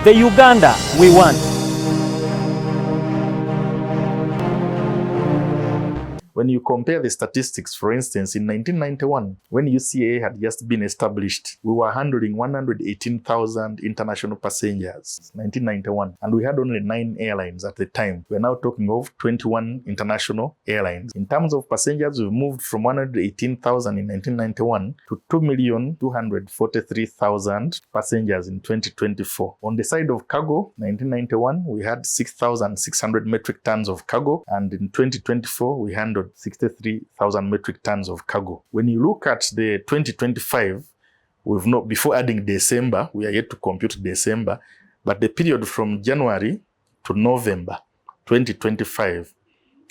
The Uganda we want. When you compare the statistics, for instance, in 1991, when UCAA had just been established, we were handling 118,000 international passengers, 1991, and we had only 9 airlines at the time. We're now talking of 21 international airlines. In terms of passengers, we've moved from 118,000 in 1991 to 2,243,000 passengers in 2024. On the side of cargo, 1991, we had 6,600 metric tons of cargo, and in 2024, we handled 63,000 metric tons of cargo. When you look at the 2025, we've not, before adding December, we are yet to compute December, but the period from January to November 2025,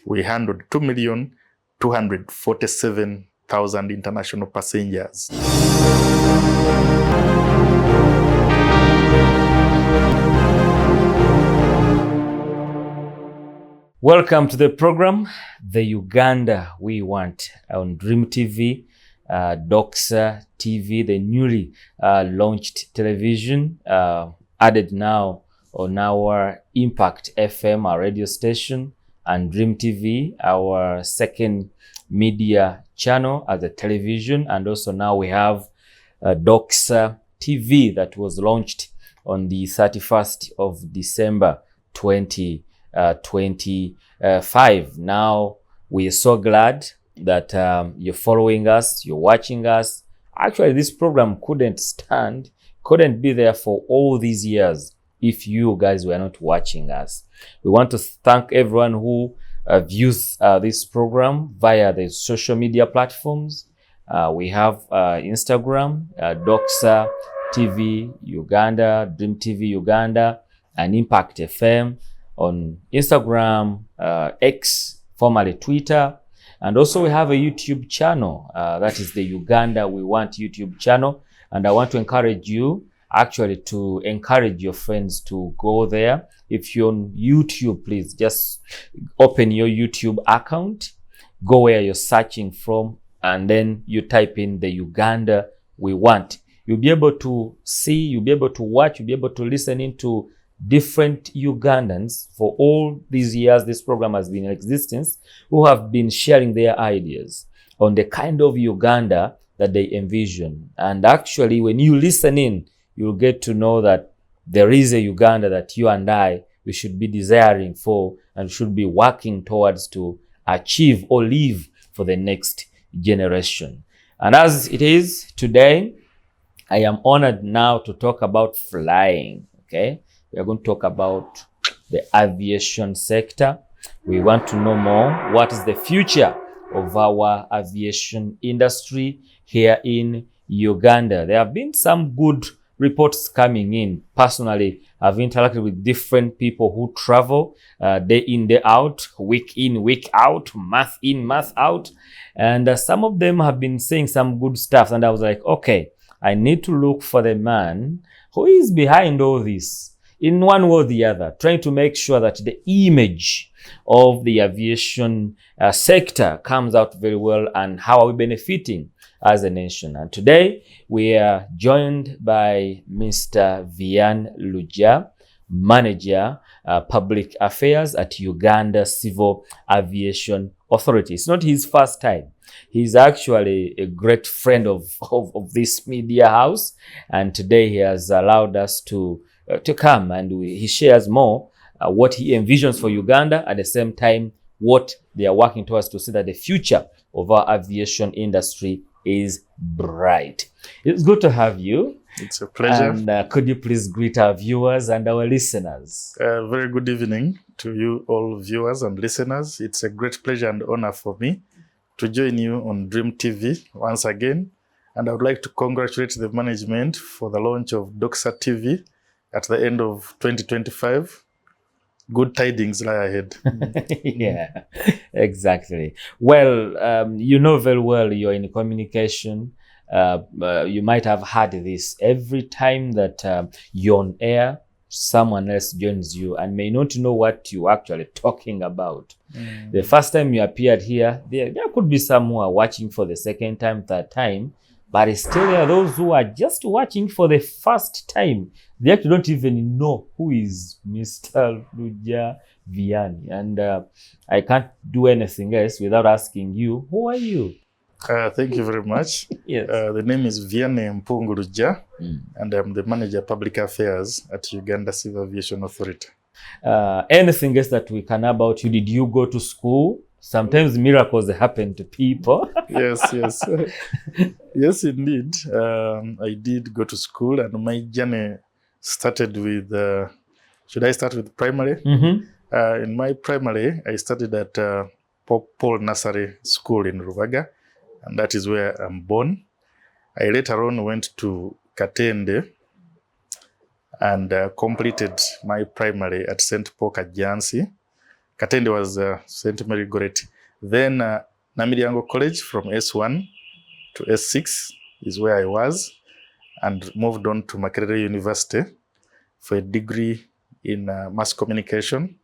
we handled 2,247,000 international passengers. Welcome to the program, The Uganda We Want, on Dream TV, Doxa TV, the newly launched television, added now on our Impact FM, our radio station, and Dream TV, our second media channel as a television. And also now we have Doxa TV that was launched on the 31st of December 2025. Now we are so glad that you're following us, you're watching us. Actually, this program couldn't be there for all these years if you guys were not watching us. We want to thank everyone who views this program via the social media platforms. We have Instagram, Doxa TV Uganda, Dream TV Uganda, and Impact FM. On Instagram, X, formerly Twitter, and also we have a YouTube channel, that is the Uganda We Want YouTube channel. And I want to encourage you actually to encourage your friends to go there. If you're on YouTube, please just open your YouTube account, go where you're searching from, and then you type in the Uganda We Want. You'll be able to see, you'll be able to watch, you'll be able to listen into different Ugandans for all these years this program has been in existence, who have been sharing their ideas on the kind of Uganda that they envision. And actually, when you listen in, you'll get to know that there is a Uganda that you and we should be desiring for and should be working towards to achieve or live for the next generation. And as it is today, I am honored now to talk about flying, okay? We are going to talk about the aviation sector. We want to know more. What is the future of our aviation industry here in Uganda? There have been some good reports coming in. Personally, I've interacted with different people who travel day in, day out, week in, week out, month in, month out. And some of them have been saying some good stuff. And I was like, okay, I need to look for the man who is behind all this, in one way or the other, trying to make sure that the image of the aviation sector comes out very well, and how are we benefiting as a nation. And today we are joined by Mr. Vianney Luggya, Manager Public Affairs at Uganda Civil Aviation Authority. It's not his first time. He's actually a great friend of this media house, and today he has allowed us to come, and he shares more what he envisions for Uganda, at the same time what they are working towards to see that the future of our aviation industry is bright. It's good to have you. It's a pleasure. And could you please greet our viewers and our listeners? Very good evening to you all viewers and listeners. It's a great pleasure and honor for me to join you on Dream TV once again. And I would like to congratulate the management for the launch of Doxa TV at the end of 2025. Good tidings lie ahead. Yeah, exactly. Well, you know very well you're in communication. You might have heard this. Every time that you're on air, someone else joins you and may not know what you're actually talking about. The first time you appeared here, there could be some who are watching for the second time, third time, But still there are those who are just watching for the first time. They actually don't even know who is Mr. Luggya Vianney. And I can't do anything else without asking you, who are you? Thank you very much. Yes. The name is Vianney Luggya, and I'm the Manager Public Affairs at Uganda Civil Aviation Authority. Anything else that we can know about you? Did you go to school? Sometimes miracles happen to people. Yes. Yes, indeed. I did go to school, and my journey started with, should I start with primary? In my primary, I studied at Paul Nursery School in Luggya, and that is where I'm born. I later on went to Katende and completed my primary at St. Paul Kajansi. Katende was St. Mary Goretti. Then Namiriango College from S1 to S6 is where I was, and moved on to Makerere University for a degree in mass communication,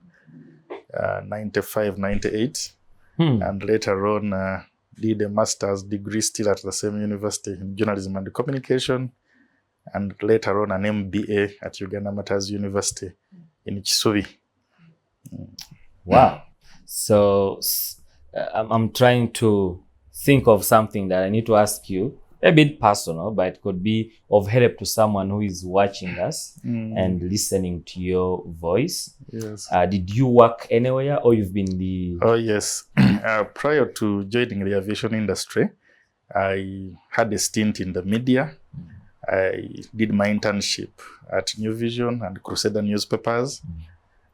95-98. And later on did a master's degree still at the same university in journalism and communication, and later on an MBA at Uganda Matters University in Kisubi. Wow. So I'm trying to think of something that I need to ask you, a bit personal, but it could be of help to someone who is watching us and listening to your voice. Yes. Did you work anywhere, or you've been the... Oh, yes. Prior to joining the aviation industry, I had a stint in the media. I did my internship at New Vision and Crusader newspapers.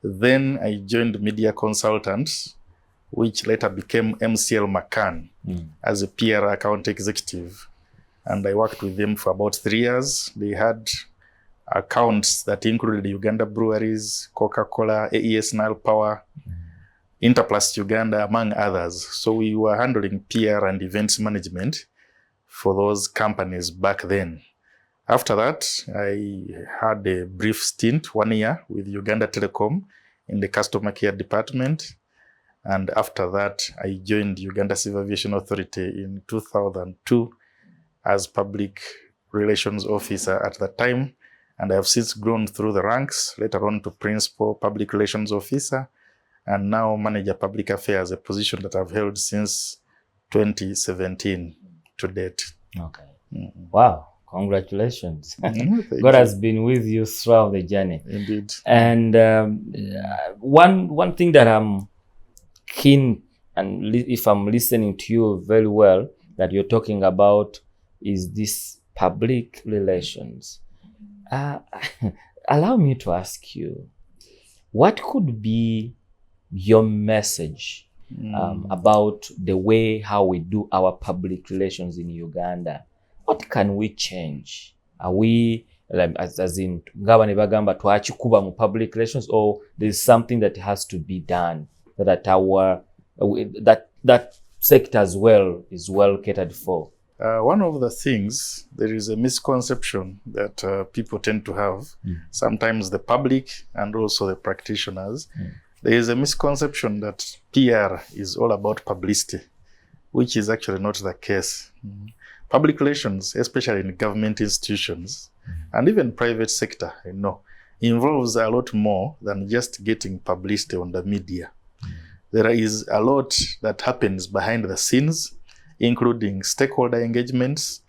Then I joined Media Consultants, which later became MCL McCann as a PR account executive. And I worked with them for about 3 years. They had accounts that included Uganda Breweries, Coca-Cola, AES Nile Power, Interplast Uganda, among others. So we were handling PR and events management for those companies back then. After that, I had a brief stint, 1 year, with Uganda Telecom in the customer care department. And after that, I joined Uganda Civil Aviation Authority in 2002 as public relations officer at the time. And I have since grown through the ranks, later on to principal public relations officer, and now manager public affairs, a position that I've held since 2017 to date. Okay. Wow. Congratulations. God has been with you throughout the journey. Indeed. And one thing that I'm keen, and if I'm listening to you very well, that you're talking about is this public relations. Allow me to ask you, what could be your message about the way how we do our public relations in Uganda? What can we change? Are we, as in, ngaba nebagamba twachikuba mu public relations, or there's something that has to be done that our that sector as well is well catered for? One of the things, there is a misconception that people tend to have, sometimes the public and also the practitioners. There is a misconception that PR is all about publicity, which is actually not the case. Public relations, especially in government institutions and even private sector, involves a lot more than just getting publicity on the media. There is a lot that happens behind the scenes, including stakeholder engagements.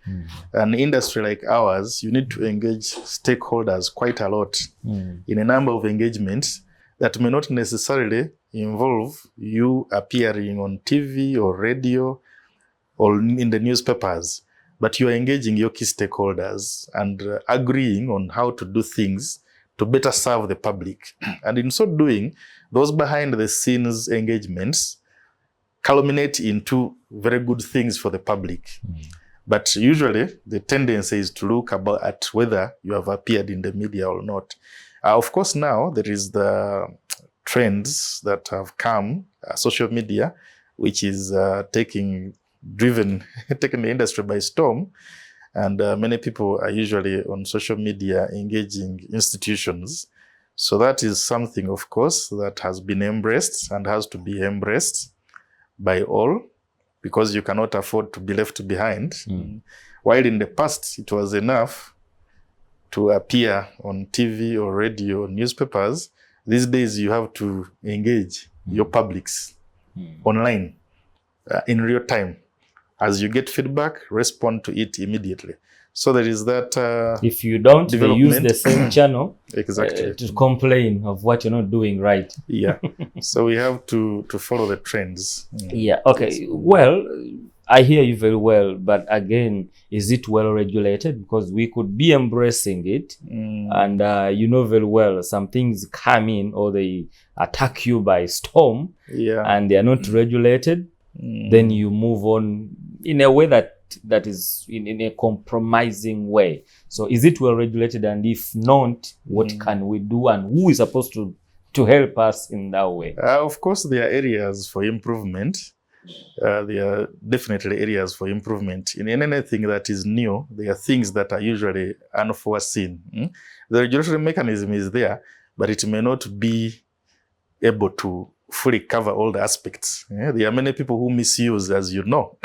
An industry like ours, you need to engage stakeholders quite a lot in a number of engagements that may not necessarily involve you appearing on TV or radio or in the newspapers, but you are engaging your key stakeholders and agreeing on how to do things to better serve the public. And in so doing, those behind the scenes engagements culminate into very good things for the public. But usually the tendency is to look at whether you have appeared in the media or not. Of course, now there is the trends that have come, social media, which is taking the industry by storm. And many people are usually on social media engaging institutions. So that is something, of course, that has been embraced and has to be embraced by all, because you cannot afford to be left behind. While in the past, it was enough to appear on TV or radio or newspapers, these days you have to engage your publics online in real time. As you get feedback, respond to it immediately. So there is that if you don't, they use development. the same channel Exactly. to complain of what you're not doing right. Yeah. So we have to follow the trends. Yeah. Okay. Well, I hear you very well, but again, is it well regulated? Because we could be embracing it, and you know very well, some things come in or they attack you by storm, and they are not regulated. Then you move on in a way that is in a compromising way. So is it well regulated? And if not, what can we do? And who is supposed to help us in that way? Of course, there are areas for improvement. There are definitely areas for improvement. In anything that is new, there are things that are usually unforeseen. The regulatory mechanism is there, but it may not be able to fully cover all the aspects. There are many people who misuse, as you know.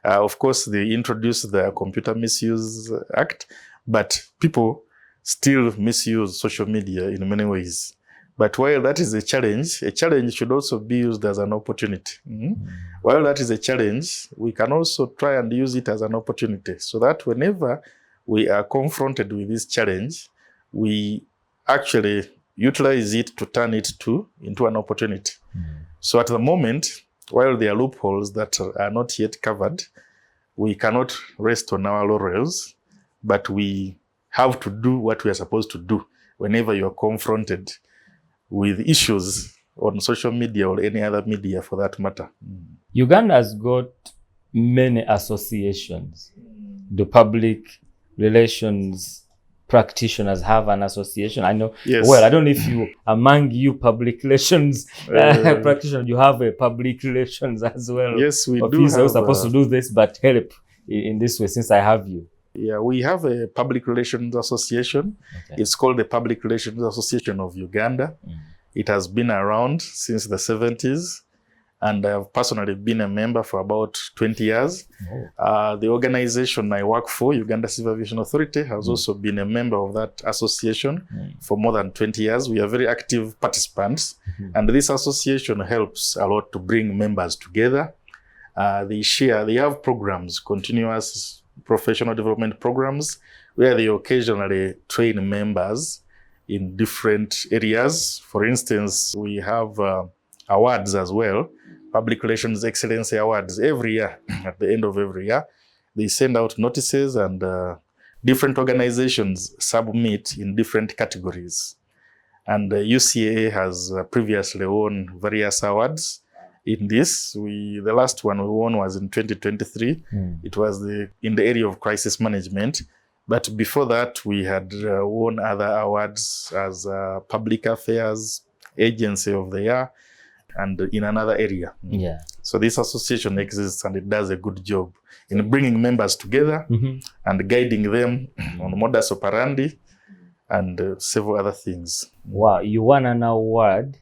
Of course, they introduced the Computer Misuse Act, but people still misuse social media in many ways. But while that is a challenge should also be used as an opportunity. While that is a challenge, we can also try and use it as an opportunity, so that whenever we are confronted with this challenge, we actually utilize it to turn it into an opportunity. So at the moment, while there are loopholes that are not yet covered, we cannot rest on our laurels, but we have to do what we are supposed to do whenever you are confronted with issues on social media or any other media for that matter. Uganda has got many associations. The public relations practitioners have an association. I know. Yes. Well, I don't know if you, among you public relations practitioners, you have a public relations as well. Yes, we do. Officer who's supposed to do this, but help in this way, since I have you. Yeah, we have a public relations association. Okay. It's called the Public Relations Association of Uganda. It has been around since the 70s, and I've personally been a member for about 20 years. The organization I work for, Uganda Civil Aviation Authority, has also been a member of that association for more than 20 years. We are very active participants, and this association helps a lot to bring members together. They have programs, continuous professional development programs, where they occasionally train members in different areas. For instance, we have awards as well, Public Relations Excellency Awards every year. At the end of every year, they send out notices, and different organizations submit in different categories. And UCAA has previously won various awards. In this, the last one we won was in 2023. It was in the area of crisis management. But before that, we had won other awards as Public Affairs Agency of the Year, and in another area. So this association exists, and it does a good job in bringing members together and guiding them on modus operandi and several other things. Wow, you won an award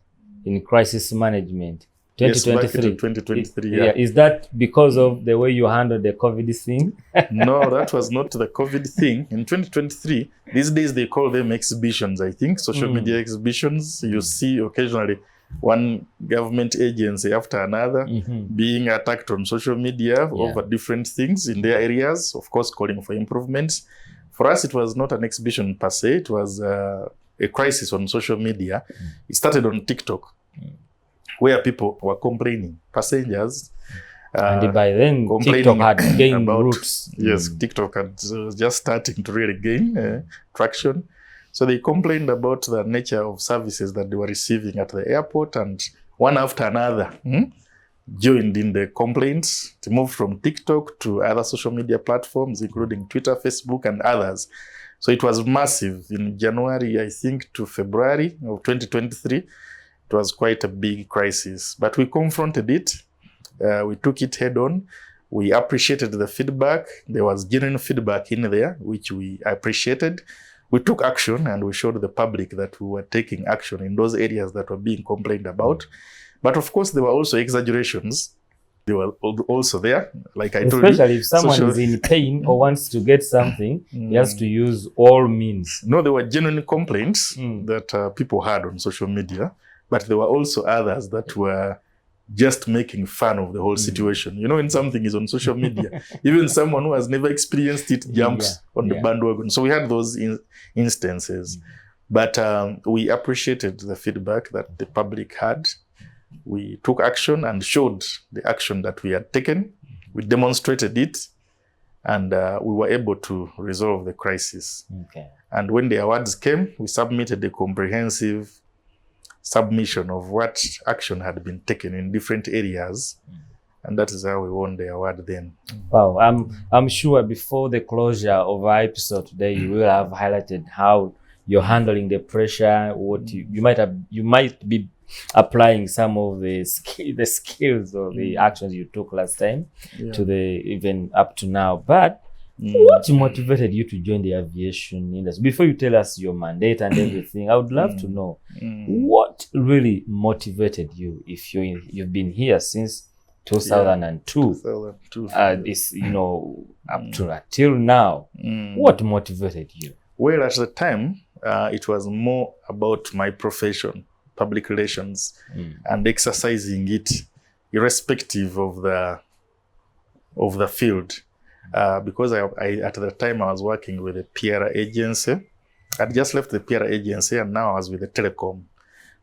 in crisis management. 2023. Yes, back in 2023, yeah. Is that because of the way you handled the COVID thing? No, that was not the COVID thing. In 2023, these days they call them exhibitions, I think, social media exhibitions. You see occasionally one government agency after another being attacked on social media over different things in their areas, of course, calling for improvements. For us, it was not an exhibition per se. It was a crisis on social media. It started on TikTok, where people were complaining, passengers. And by then, TikTok had gained roots. Yes, TikTok had just starting to really gain traction. So they complained about the nature of services that they were receiving at the airport, and one after another joined in the complaints. It moved from TikTok to other social media platforms, including Twitter, Facebook, and others. So it was massive. In January, I think, to February of 2023, it was quite a big crisis. But we confronted it. We took it head on. We appreciated the feedback. There was genuine feedback in there, which we appreciated. We took action, and we showed the public that we were taking action in those areas that were being complained about. But of course, there were also exaggerations They were also there, like I told you. Especially if someone is in pain or wants to get something, he has to use all means. No, there were genuine complaints that people had on social media, but there were also others that were just making fun of the whole situation. You know, when something is on social media, even someone who has never experienced it jumps on the bandwagon. So we had those instances. But we appreciated the feedback that the public had. We took action and showed the action that we had taken. We demonstrated it, and we were able to resolve the crisis. Okay. And when the awards came, we submitted a comprehensive submission of what action had been taken in different areas. And that is how we won the award then. Wow, I'm sure before the closure of our episode today, you will have highlighted how you're handling the pressure, what you might be applying some of the skills or the actions you took last time to the even up to now. But what motivated you to join the aviation industry? Before you tell us your mandate and everything, I would love to know what really motivated you. If you've been here since 2002, this up to till now, what motivated you? Well, at the time, it was more about my profession, public relations, and exercising it irrespective of the field. Because I at the time I was working with a PR agency. I'd just left the PR agency and now I was with the telecom.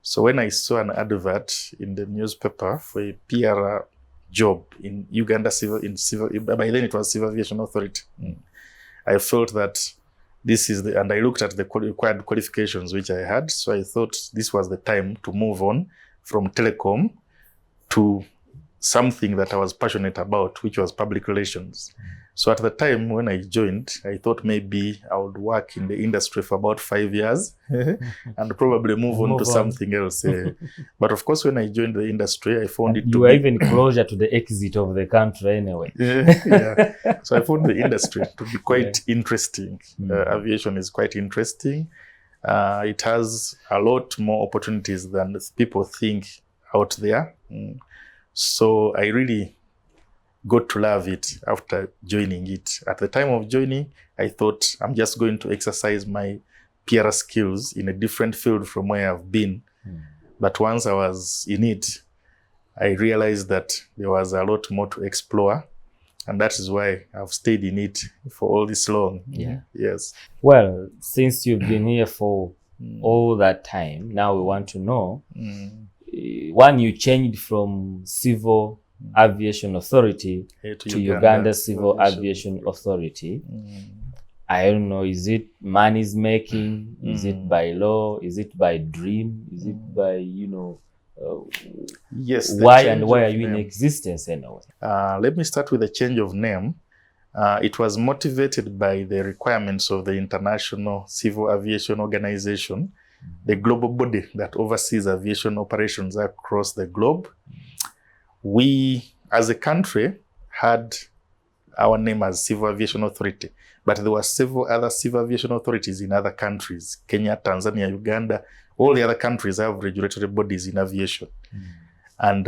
So when I saw an advert in the newspaper for a PR job in Uganda by then it was Civil Aviation Authority, I felt that this is and I looked at the required qualifications which I had. So I thought this was the time to move on from telecom to something that I was passionate about, which was public relations. So at the time when I joined, I thought maybe I would work in the industry for about 5 years and probably move on to something else. But of course, when I joined the industry, I found it to be... You were even closer to the exit of the country anyway. So I found the industry to be quite interesting. Aviation is quite interesting. It has a lot more opportunities than people think out there. So I really got to love it after joining it. At the time of joining, I thought I'm just going to exercise my PR skills in a different field from where I've been. But once I was in it, I realized that there was a lot more to explore. And that is why I've stayed in it for all this long. Yes. Well, since you've been here for all that time, now we want to know, one, you changed from Civil Aviation Authority to Uganda Civil Aviation Authority. I don't know, is it money's making? Is it by law? Is it by dream? Is it by, yes. Why and why are you in existence anyway? Let me start with the change of name. It was motivated by the requirements of the International Civil Aviation Organization, the global body that oversees aviation operations across the globe. We, as a country, had our name as Civil Aviation Authority, but there were several other civil aviation authorities in other countries. Kenya, Tanzania, Uganda, all the other countries have regulatory bodies in aviation. And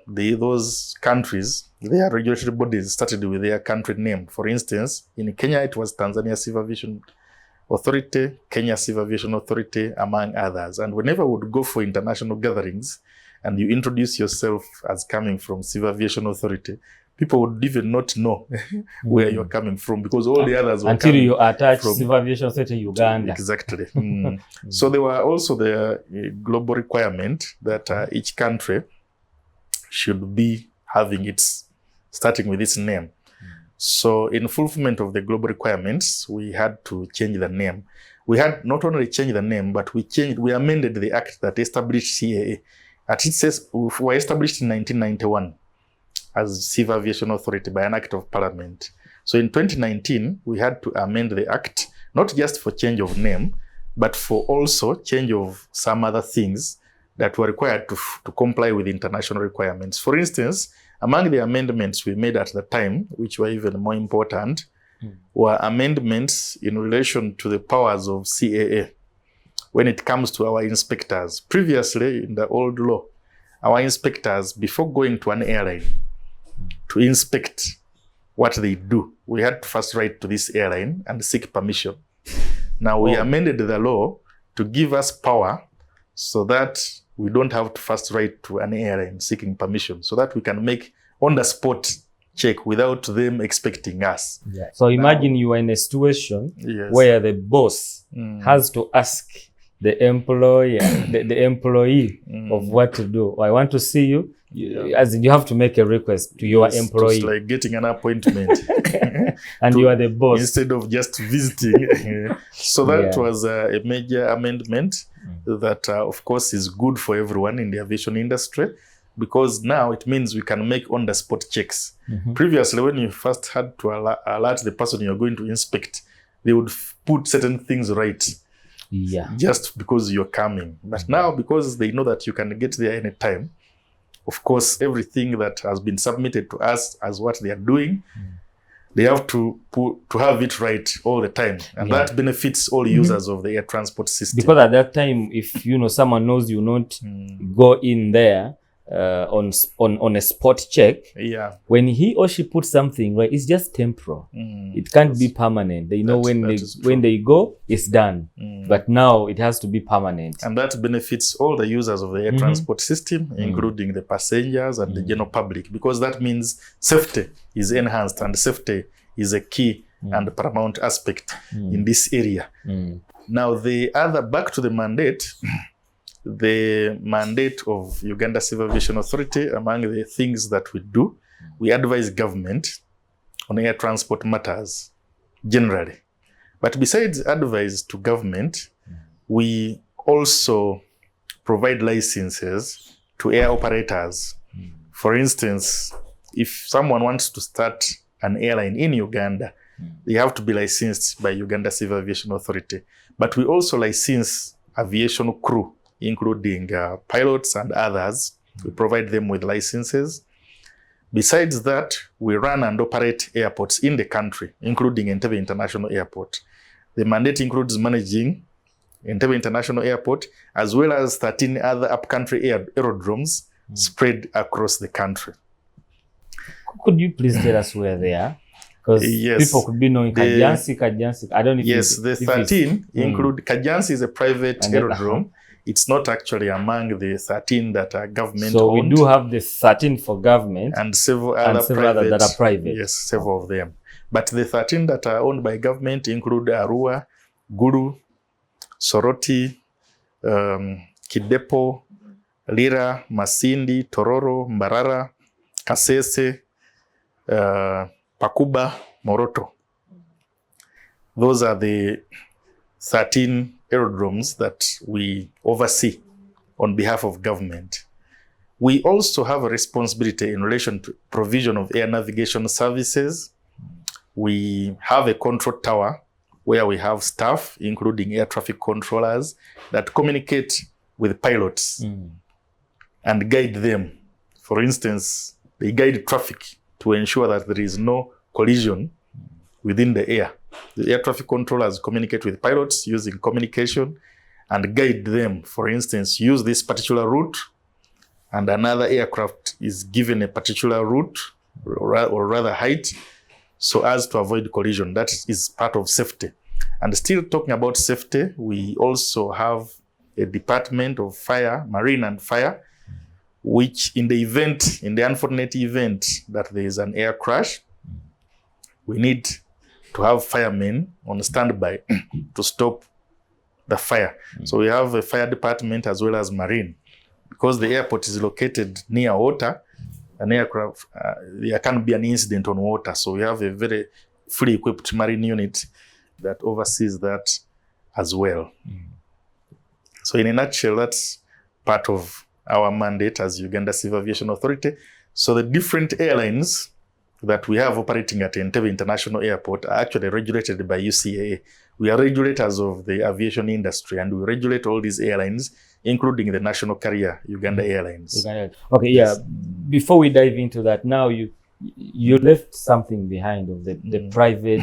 those countries, their regulatory bodies started with their country name. For instance, in Kenya, it was Tanzania Civil Aviation Authority, Kenya Civil Aviation Authority, among others. And whenever we would go for international gatherings and you introduce yourself as coming from Civil Aviation Authority, people would even not know where you're coming from because all the others were until you attach Civil Aviation Authority Uganda. Exactly. So there were also the global requirement that each country should be having starting with its name. So in fulfillment of the global requirements, we had to change the name. We had not only changed the name, but we amended the act that established CAA. It says we were established in 1991 as Civil Aviation Authority by an act of parliament. So in 2019, we had to amend the act, not just for change of name, but for also change of some other things that were required to comply with international requirements. For instance, among the amendments we made at the time, which were even more important, were amendments in relation to the powers of CAA when it comes to our inspectors. Previously, in the old law, our inspectors, before going to an airline, to inspect what they do, we had to first write to this airline and seek permission. Now we amended the law to give us power so that we don't have to first write to an airline seeking permission, so that we can make on-the-spot check without them expecting us. Yeah. So imagine you are in a situation where the boss has to ask the employee of what to do. I want to see you. As in, you have to make a request to your employee. It's like getting an appointment. And you are the boss. Instead of just visiting. So that was a major amendment that, of course, is good for everyone in the aviation industry, because now it means we can make on-the-spot checks. Previously, when you first had to alert the person you're going to inspect, they would put certain things right. Just because you're coming. But now, because they know that you can get there anytime, of course, everything that has been submitted to us as what they are doing, they have to have it right all the time. And that benefits all users of the air transport system. Because at that time, if someone knows you not go in there on a spot check, when he or she puts something right, it's just temporal. It can't be permanent. They know when they go, it's done. But now it has to be permanent. And that benefits all the users of the air transport system, including the passengers and the general public, because that means safety is enhanced, and safety is a key and paramount aspect in this area. Now, back to the mandate. The mandate of Uganda Civil Aviation Authority, among the things that we do, we advise government on air transport matters generally. But besides advice to government, we also provide licenses to air operators. For instance, if someone wants to start an airline in Uganda, they have to be licensed by Uganda Civil Aviation Authority. But we also license aviation crew, including pilots and others. We provide them with licenses. Besides that, we run and operate airports in the country, including Entebbe International Airport. The mandate includes managing Entebbe International Airport, as well as 13 other upcountry aerodromes spread across the country. Could you please tell us where they are? Because people could be knowing Kajansi. I don't know if the 13 include Kajansi is a private aerodrome. It's not actually among the 13 that are government owned. So we do have the 13 for government and several other that are private. Yes, several of them. But the 13 that are owned by government include Arua, Guru, Soroti, Kidepo, Lira, Masindi, Tororo, Mbarara, Kasese, Pakuba, Moroto. Those are the 13 aerodromes that we oversee on behalf of government. We also have a responsibility in relation to provision of air navigation services. We have a control tower where we have staff, including air traffic controllers, that communicate with pilots and guide them. For instance, they guide traffic to ensure that there is no collision within the air. The air traffic controllers communicate with pilots using communication and guide them. For instance, use this particular route, and another aircraft is given a particular route or rather height, so as to avoid collision. That is part of safety. And still talking about safety, we also have a department of fire, marine and fire, which in the unfortunate event that there is an air crash, we need to have firemen on standby to stop the fire. So we have a fire department as well as marine. Because the airport is located near water, an aircraft, there can be an incident on water. So we have a very fully equipped marine unit that oversees that as well. So in a nutshell, that's part of our mandate as Uganda Civil Aviation Authority. So the different airlines that we have operating at Entebbe International Airport are actually regulated by UCAA. We are regulators of the aviation industry, and we regulate all these airlines, including the national carrier, Uganda Airlines. Okay, yes. Before we dive into that, now you left something behind of the private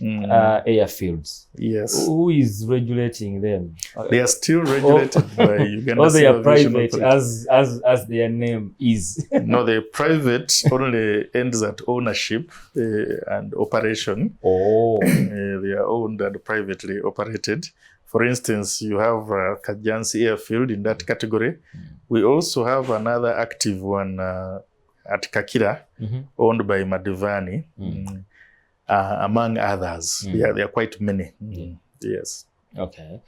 airfields. Yes. Who is regulating them? They are still regulated by Uganda. Or they are Civil Aviation private, Authority. as their name is. No, the private only ends at ownership and operation. Oh. They are owned and privately operated. For instance, you have Kajansi Airfield in that category. We also have another active one at Kakira, owned by Vianney, among others. There are quite many. Yes. Okay.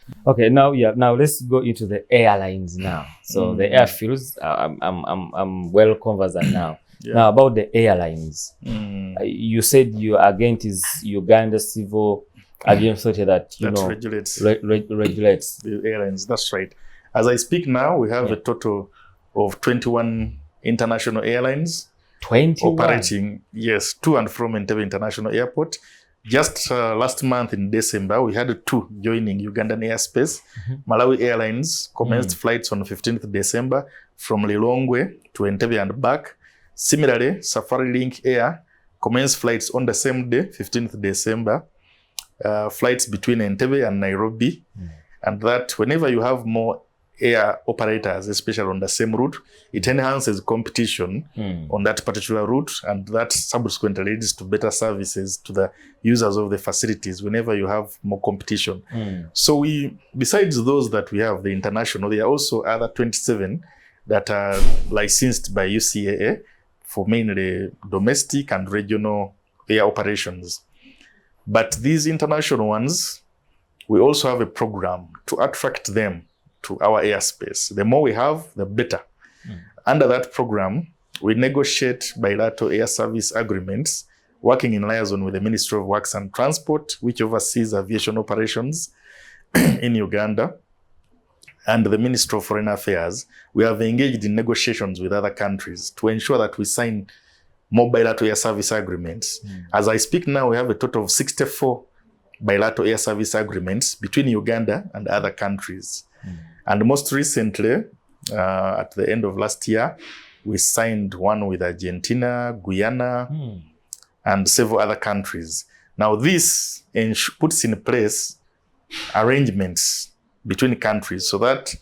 Now let's go into the airlines now. So the airfields, I'm well conversant now. Now about the airlines, you said your agent is Uganda Civil Aviation Authority that regulates the airlines. That's right. As I speak now, we have a total of 21 international airlines 21 operating, yes, to and from Entebbe International Airport. Just last month in December, we had 2 joining Ugandan airspace. Malawi Airlines commenced flights on 15th December from Lilongwe to Entebbe and back. Similarly, Safari Link Air commenced flights on the same day, 15th December, flights between Entebbe and Nairobi. And that whenever you have more air operators, especially on the same route, it enhances competition on that particular route, and that subsequently leads to better services to the users of the facilities whenever you have more competition. So besides those that we have, the international, there are also other 27 that are licensed by UCAA for mainly domestic and regional air operations. But these international ones, we also have a program to attract them to our airspace. The more we have, the better. Under that program, we negotiate bilateral air service agreements, working in liaison with the Ministry of Works and Transport, which oversees aviation operations in Uganda, and the Ministry of Foreign Affairs. We have engaged in negotiations with other countries to ensure that we sign more bilateral air service agreements. As I speak now, we have a total of 64 bilateral air service agreements between Uganda and other countries. And most recently, at the end of last year, we signed one with Argentina, Guyana, and several other countries. Now this puts in place arrangements between countries so that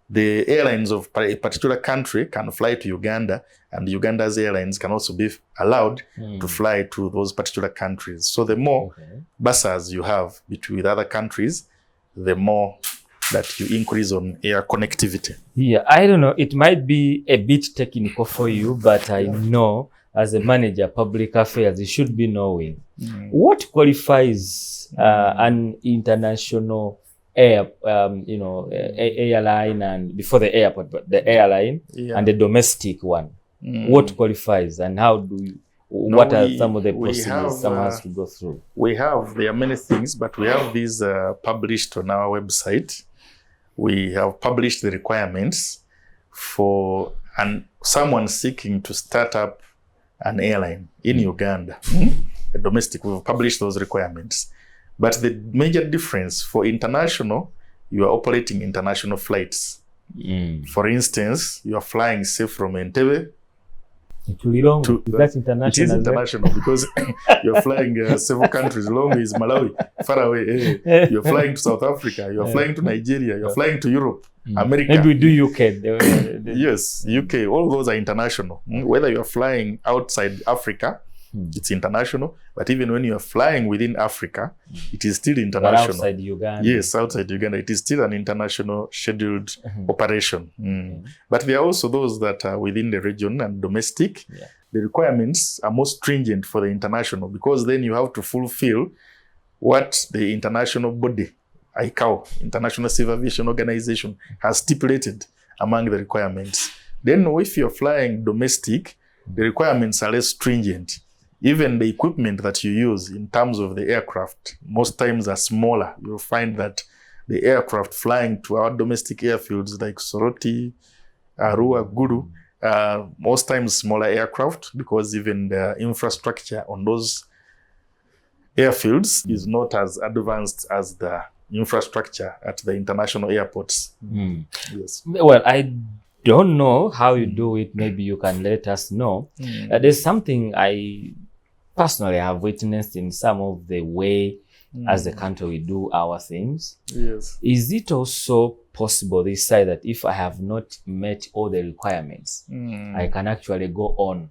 the airlines of a particular country can fly to Uganda, and Uganda's airlines can also be allowed to fly to those particular countries. So the more buses you have with other countries, the more that you increase on air connectivity. Yeah, I don't know. It might be a bit technical for you, but I know as a manager, public affairs, you should be knowing what qualifies an international airline, and before the airport, but the airline and the domestic one. What qualifies, and how do you? What are some of the procedures someone has to go through? There are many things, but we have these published on our website. We have published the requirements for someone seeking to start up an airline in Uganda, a domestic. We've published those requirements. But the major difference for international, you are operating international flights. For instance, you are flying, say, from Entebbe to that's international. It is international because you're flying several countries. Long is Malawi, far away. You're flying to South Africa. You're flying to Nigeria. You're flying to Europe, America. Maybe we do UK. Yes, UK. All those are international. Whether you're flying outside Africa, it's international. But even when you're flying within Africa, it is still international. But outside Uganda. Yes, outside Uganda, it is still an international scheduled operation. But there are also those that are within the region and domestic. The requirements are more stringent for the international, because then you have to fulfill what the international body, ICAO, International Civil Aviation Organization, has stipulated among the requirements. Then if you're flying domestic, the requirements are less stringent. Even the equipment that you use in terms of the aircraft most times are smaller. You'll find that the aircraft flying to our domestic airfields like Soroti, Arua, Guru, most times smaller aircraft, because even the infrastructure on those airfields is not as advanced as the infrastructure at the international airports. Yes. Well, I don't know how you do it. Maybe you can let us know. There's something I personally have witnessed in some of the way as a country we do our things. Yes. Is it also possible this side that if I have not met all the requirements, I can actually go on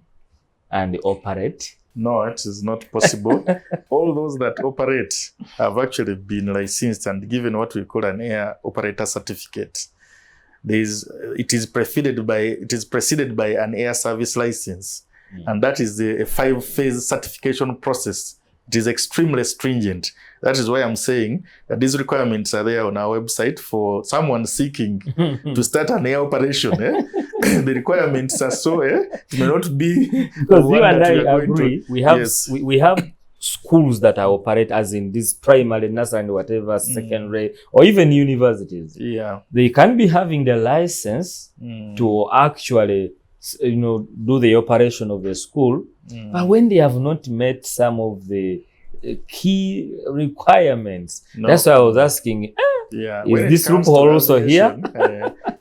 and operate? No, it is not possible. All those that operate have actually been licensed and given what we call an air operator certificate. It is preceded by an air service license, and that is a 5-phase certification process. It is extremely stringent. That is why I'm saying that these requirements are there on our website for someone seeking to start an air operation. The requirements are so, it may not be. Because you and I agree, we have we have schools that are operate as in this primary, nursery, and whatever, secondary, or even universities. Yeah, they can be having the license to actually, do the operation of the school, but when they have not met some of the key requirements, that's why I was asking. Is this loophole also here?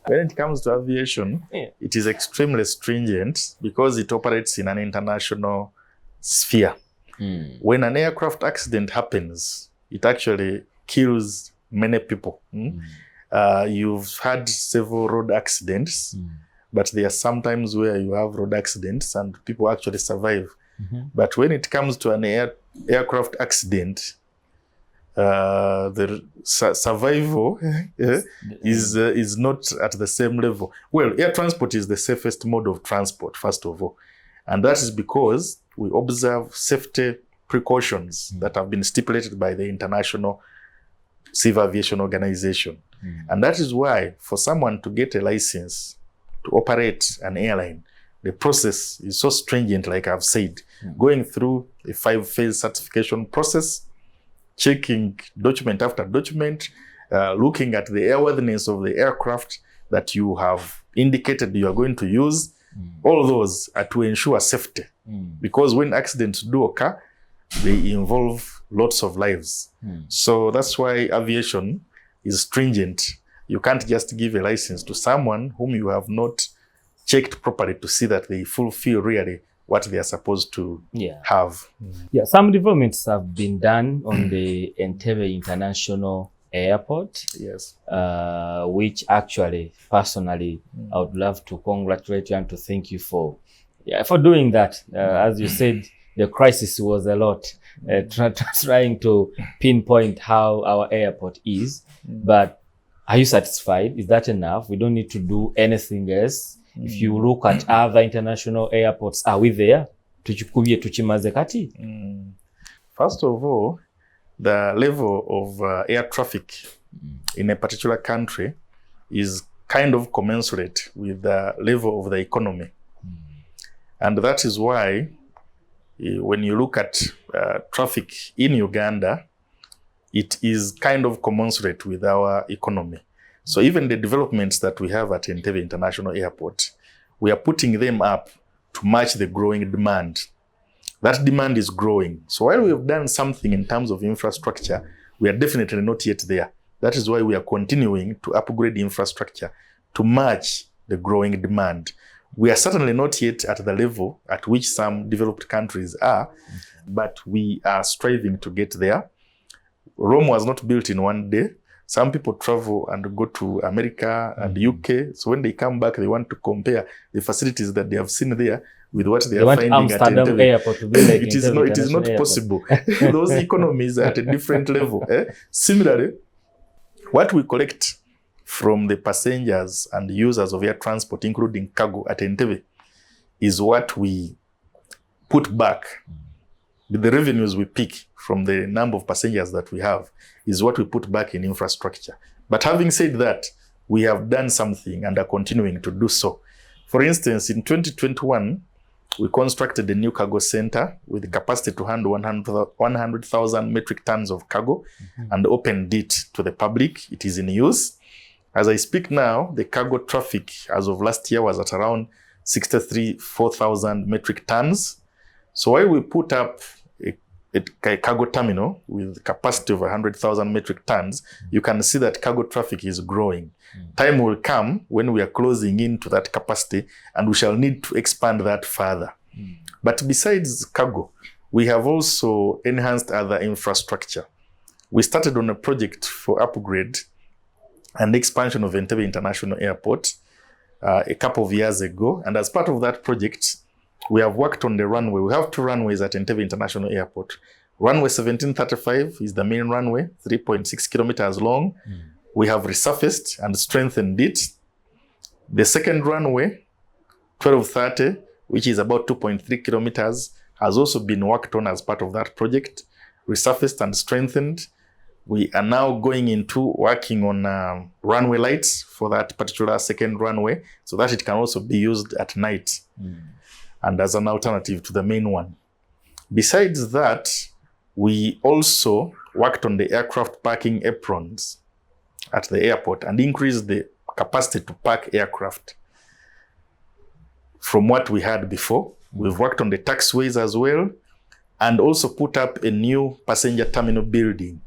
When it comes to aviation, it is extremely stringent because it operates in an international sphere. When an aircraft accident happens, it actually kills many people. You've had several road accidents, but there are some times where you have road accidents and people actually survive. But when it comes to an aircraft accident, the survival is not at the same level. Well, air transport is the safest mode of transport, first of all. And that is because we observe safety precautions that have been stipulated by the International Civil Aviation Organization. And that is why for someone to get a license to operate an airline, the process is so stringent, like I've said, going through a 5-phase certification process, checking document after document, looking at the airworthiness of the aircraft that you have indicated you are going to use. All those are to ensure safety, because when accidents do occur, they involve lots of lives. So that's why aviation is stringent. You can't just give a license to someone whom you have not checked properly to see that they fulfill really what they are supposed to have. Some developments have been done on the Entebbe International Airport, which actually, personally, I would love to congratulate you and to thank you for doing that. As you said, the crisis was a lot, trying to pinpoint how our airport is. But are you satisfied? Is that enough? We don't need to do anything else. If you look at other international airports, are we there? First of all, the level of air traffic in a particular country is kind of commensurate with the level of the economy. And that is why when you look at traffic in Uganda, it is kind of commensurate with our economy. So even the developments that we have at Entebbe International Airport, we are putting them up to match the growing demand. That demand is growing. So while we have done something in terms of infrastructure, we are definitely not yet there. That is why we are continuing to upgrade the infrastructure to match the growing demand. We are certainly not yet at the level at which some developed countries are, but we are striving to get there. Rome was not built in one day. Some people travel and go to America and UK. So when they come back, they want to compare the facilities that they have seen there with what they are finding Amsterdam at Entebbe. Airport to be like it is not possible. Those economies are at a different level. Similarly, what we collect from the passengers and users of air transport, including cargo at Entebbe, is what we put back. The revenues we pick from the number of passengers that we have is what we put back in infrastructure. But having said that, we have done something and are continuing to do so. For instance, in 2021, we constructed a new cargo center with the capacity to handle 100,000 metric tons of cargo and opened it to the public. It is in use. As I speak now, the cargo traffic as of last year was at around 4,000 metric tons. So while we put up a cargo terminal with capacity of 100,000 metric tons, you can see that cargo traffic is growing. Time will come when we are closing into that capacity and we shall need to expand that further. But besides cargo, we have also enhanced other infrastructure. We started on a project for upgrade and expansion of Entebbe International Airport a couple of years ago. And as part of that project, we have worked on the runway. We have 2 runways at Entebbe International Airport. Runway 1735 is the main runway, 3.6 kilometers long. We have resurfaced and strengthened it. The second runway, 1230, which is about 2.3 kilometers, has also been worked on as part of that project, resurfaced and strengthened. We are now going into working on runway lights for that particular second runway so that it can also be used at night and as an alternative to the main one. Besides that, we also worked on the aircraft parking aprons at the airport and increased the capacity to park aircraft from what we had before. We've worked on the taxiways as well and also put up a new passenger terminal building.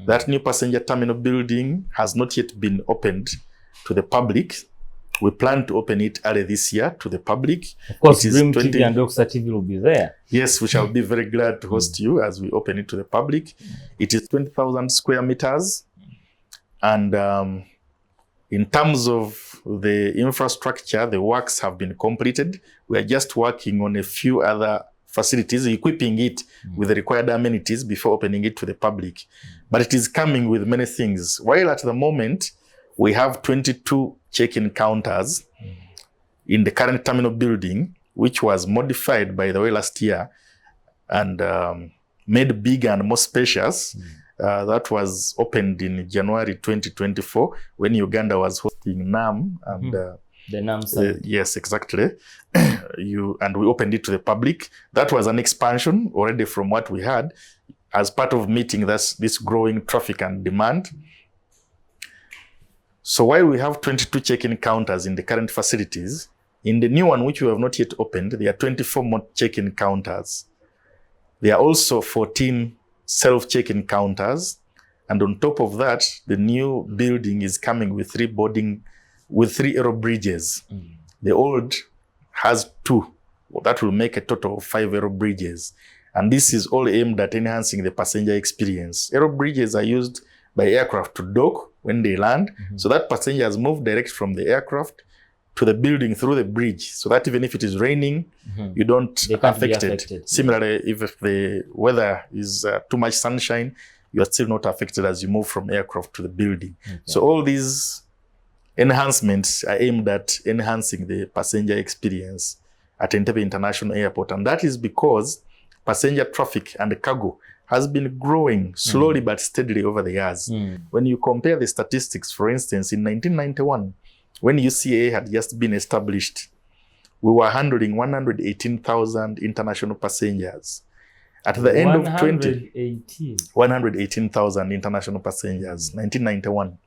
That new passenger terminal building has not yet been opened to the public. We plan to open it early this year to the public. Of course, Dream TV and Doxa TV will be there. Yes, we shall be very glad to host you as we open it to the public. It is 20,000 square meters. And in terms of the infrastructure, the works have been completed. We are just working on a few other facilities, equipping it with the required amenities before opening it to the public. But it is coming with many things. While at the moment, we have 22 check-in counters in the current terminal building, which was modified, by the way, last year and made bigger and more spacious. That was opened in January 2024 when Uganda was hosting NAM and the NAM site. Yes, exactly. And we opened it to the public. That was an expansion already from what we had as part of meeting this growing traffic and demand. So while we have 22 check-in counters in the current facilities, in the new one, which we have not yet opened, there are 24 more check-in counters. There are also 14 self-check-in counters. And on top of that, the new building is coming with 3 aero bridges. The old has 2. That will make a total of 5 aero bridges. And this is all aimed at enhancing the passenger experience. Aero bridges are used by aircraft to dock when they land, so that passengers move direct from the aircraft to the building through the bridge, so that even if it is raining, you don't affected. Similarly, if the weather is too much sunshine, you are still not affected as you move from aircraft to the building. So all these enhancements are aimed at enhancing the passenger experience at Entebbe International Airport. And that is because passenger traffic and cargo has been growing slowly but steadily over the years. When you compare the statistics, for instance, in 1991, when UCAA had just been established, we were handling 118,000 international passengers. At the end of 118,000 international passengers, 1991.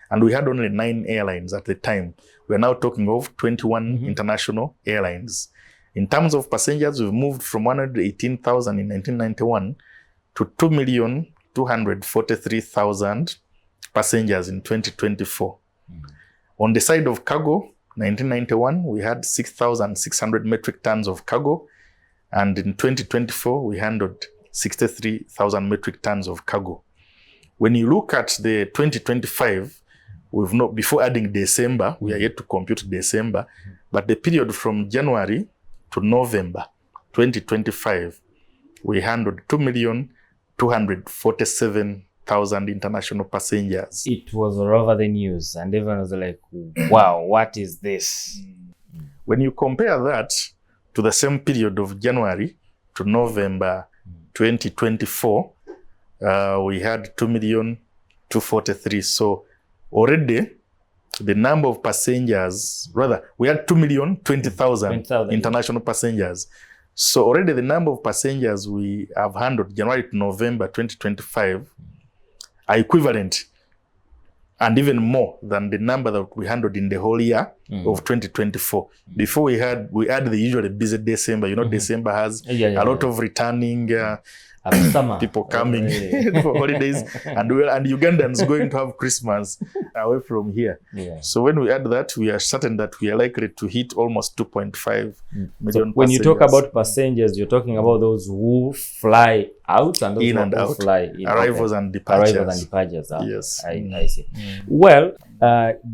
And we had only 9 airlines at the time. We're now talking of 21 international airlines. In terms of passengers, we've moved from 118,000 in 1991 to 2,243,000 passengers in 2024. On the side of cargo, 1991, we had 6,600 metric tons of cargo. And in 2024, we handled 63,000 metric tons of cargo. When you look at the 2025, we've not, before adding December, we are yet to compute December, but the period from January to November 2025, we handled 2,247,000 international passengers. It was all over the news and everyone was like, wow, what is this? When you compare that to the same period of January to November 2024, we had 2,243,000. So already the number of passengers, rather, we had 2,020,000 international passengers. So already the number of passengers we have handled January to November 2025 are equivalent and even more than the number that we handled in the whole year of 2024. Before we had the usually busy December. You know, December has a lot of returning Summer. people coming for holidays, and Ugandans going to have Christmas away from here. Yeah. So when we add that, we are certain that we are likely to hit almost 2.5 million. So when you talk about passengers, you're talking about those who fly out and those in and who out, fly in. arrivals and departures. Arrivals and departures. Yes. I see. Well,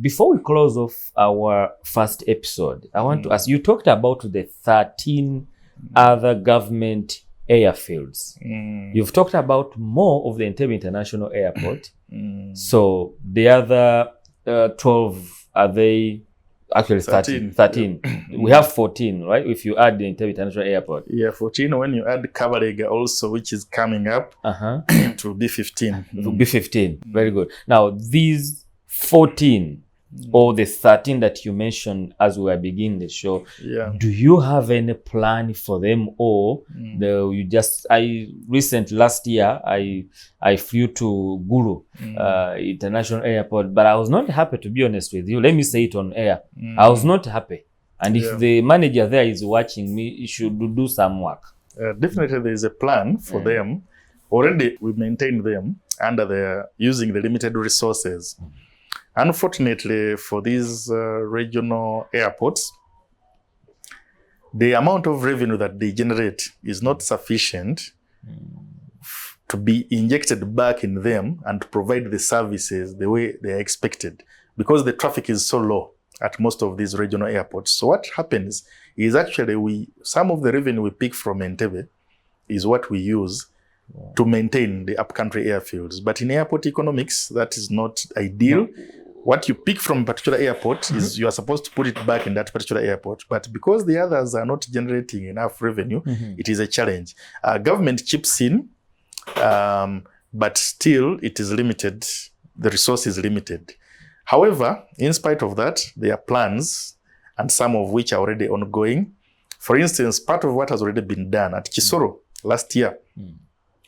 before we close off our first episode, I want to ask, you talked about the 13 other government airfields. You've talked about more of the Entebbe International Airport. So the other 12, are they actually 13? 13. We have 14, right? If you add the Entebbe International Airport. Yeah, 14. When you add Kabalega also, which is coming up, it will be 15. It will be 15. Very good. Now, these 14 or the 13 that you mentioned as we were beginning the show, do you have any plan for them, or you just last year I flew to Gulu International Airport, but I was not happy, to be honest with you. Let me say it on air. I was not happy, and if the manager there is watching me, he should do some work. Definitely there is a plan for them. Already we maintain them under using the limited resources. Unfortunately, for these regional airports, the amount of revenue that they generate is not sufficient to be injected back in them and to provide the services the way they are expected, because the traffic is so low at most of these regional airports. So what happens is actually some of the revenue we pick from Entebbe is what we use to maintain the upcountry airfields. But in airport economics, that is not ideal. What you pick from a particular airport is you are supposed to put it back in that particular airport. But because the others are not generating enough revenue, it is a challenge. Government chips in, but still it is limited. The resource is limited. However, in spite of that, there are plans, and some of which are already ongoing. For instance, part of what has already been done at Kisoro last year,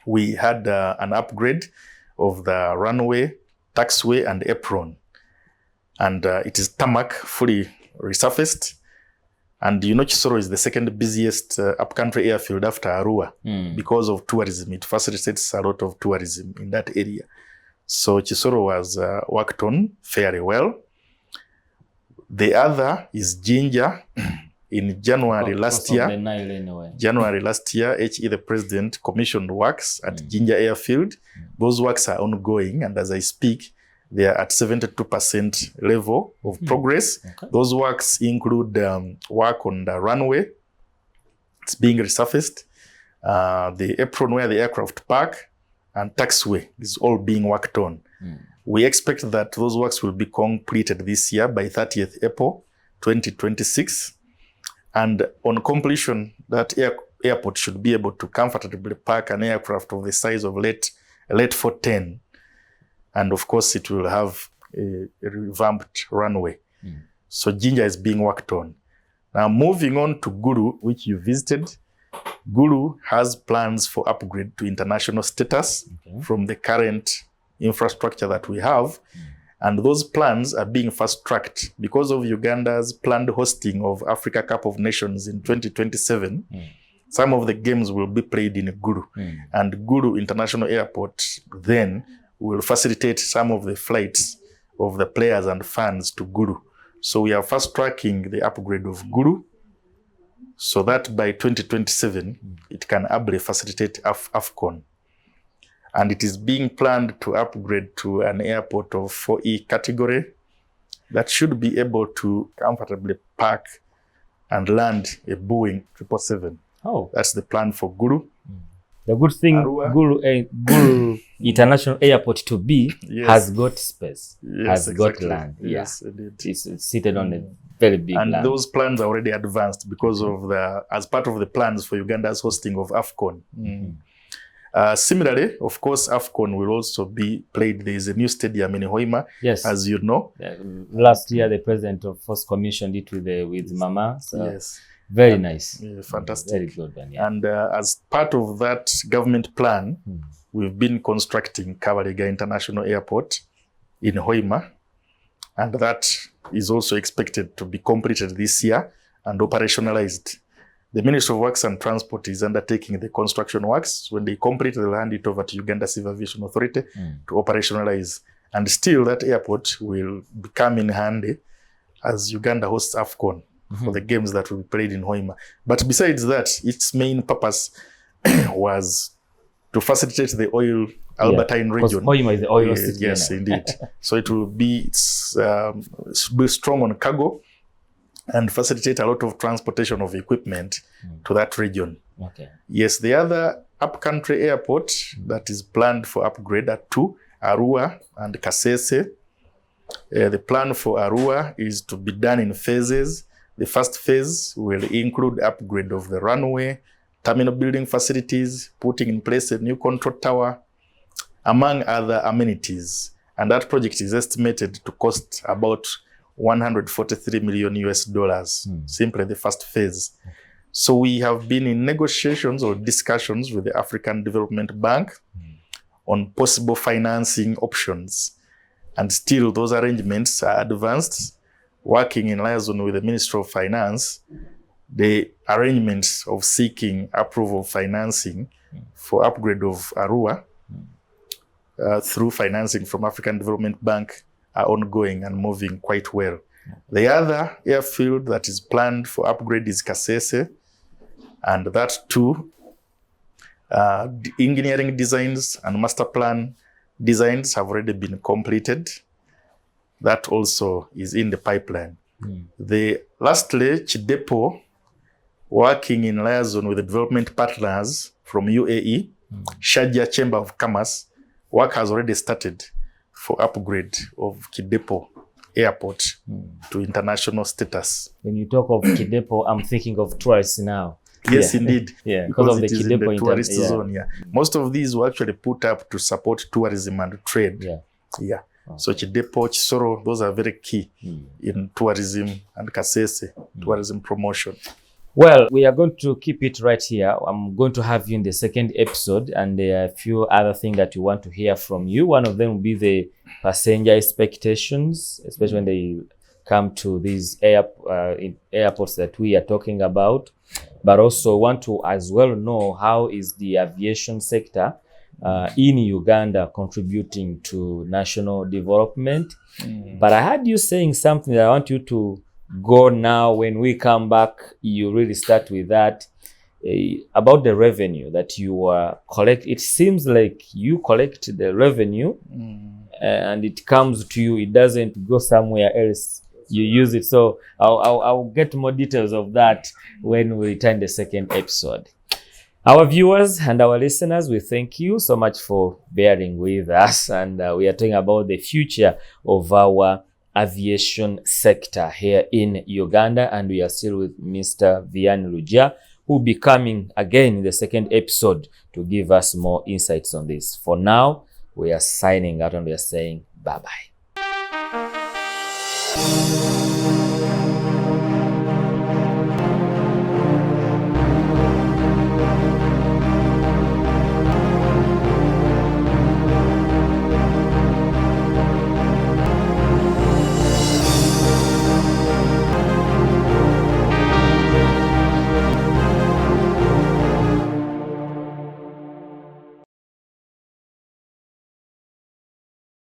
we had an upgrade of the runway, taxiway, and apron. And it is tarmac, fully resurfaced. And Kisoro is the second busiest upcountry airfield after Arua because of tourism. It facilitates a lot of tourism in that area. So Kisoro was worked on fairly well. The other is Jinja. In January last year, HE, the president, commissioned works at Jinja Airfield. Those works are ongoing, and as I speak, they are at 72% level of progress. Those works include work on the runway. It's being resurfaced. The apron where the aircraft park and taxiway is all being worked on. We expect that those works will be completed this year by 30th April 2026. And on completion, that airport should be able to comfortably park an aircraft of the size of late 410. And of course, it will have a revamped runway. So Jinja is being worked on. Now, moving on to Gulu, which you visited. Gulu has plans for upgrade to international status from the current infrastructure that we have. And those plans are being fast-tracked because of Uganda's planned hosting of Africa Cup of Nations in 2027. Some of the games will be played in Gulu. And Gulu International Airport then will facilitate some of the flights of the players and fans to Gulu. So we are fast-tracking the upgrade of Gulu so that by 2027, it can ably facilitate AFCON. And it is being planned to upgrade to an airport of 4E category that should be able to comfortably park and land a Boeing 777. That's the plan for Gulu. The good thing, Gulu International Airport to be has got space, has got land. Yes, indeed. It's seated on a very big land. And those plans are already advanced because of as part of the plans for Uganda's hosting of AFCON. Similarly, of course, AFCON will also be played. There is a new stadium in Hoima, as you know. Last year, the president of Force commissioned it with Mama. So very nice. Fantastic. Very good one, And as part of that government plan, we've been constructing Kabalega International Airport in Hoima. And that is also expected to be completed this year and operationalized. The Ministry of Works and Transport is undertaking the construction works. When they complete, they'll hand it over to Uganda Civil Aviation Authority to operationalize. And still, that airport will become in handy as Uganda hosts AFCON for the games that will be played in Hoima. But besides that, its main purpose was to facilitate the oil Albertine region. Hoima is the oil city. Yes, indeed. So it will be strong on cargo and facilitate a lot of transportation of equipment to that region. Okay. Yes, the other upcountry airport that is planned for upgrade are two, Arua and Kasese. The plan for Arua is to be done in phases. The first phase will include upgrade of the runway, terminal building facilities, putting in place a new control tower, among other amenities. And that project is estimated to cost about $143 million US, simply the first phase. So we have been in negotiations or discussions with the African Development Bank on possible financing options. And still those arrangements are advanced, working in liaison with the Ministry of Finance, the arrangements of seeking approval of financing for upgrade of Arua through financing from African Development Bank are ongoing and moving quite well. The other airfield that is planned for upgrade is Kasese, and that too, engineering designs and master plan designs have already been completed. That also is in the pipeline. Lastly, Chidepo, working in liaison with the development partners from UAE, Sharjah Chamber of Commerce, work has already started for upgrade of Kidepo Airport to international status. When you talk of Kidepo, I'm thinking of tourists now. Yes, indeed. Yeah, because of it the is in Kidepo the tourist zone. Yeah. Most of these were actually put up to support tourism and trade. Yeah. Okay. So Kidepo, Chisoro, those are very key in tourism and Kasese, tourism promotion. Well, we are going to keep it right here. I'm going to have you in the second episode, and there are a few other things that we want to hear from you. One of them will be the passenger expectations, especially when they come to these airports that we are talking about. But also want to as well know how is the aviation sector in Uganda contributing to national development. But I heard you saying something that I want you to go now. When we come back, you really start with that about the revenue that you collect. It seems like you collect the revenue and it comes to you. It doesn't go somewhere else. You use it. So I'll get more details of that when we return the second episode. Our viewers and our listeners, we thank you so much for bearing with us. And we are talking about the future of our aviation sector here in Uganda, and we are still with Mr. Vianney Luggya, who will be coming again in the second episode to give us more insights on this. For now, we are signing out and we are saying bye-bye.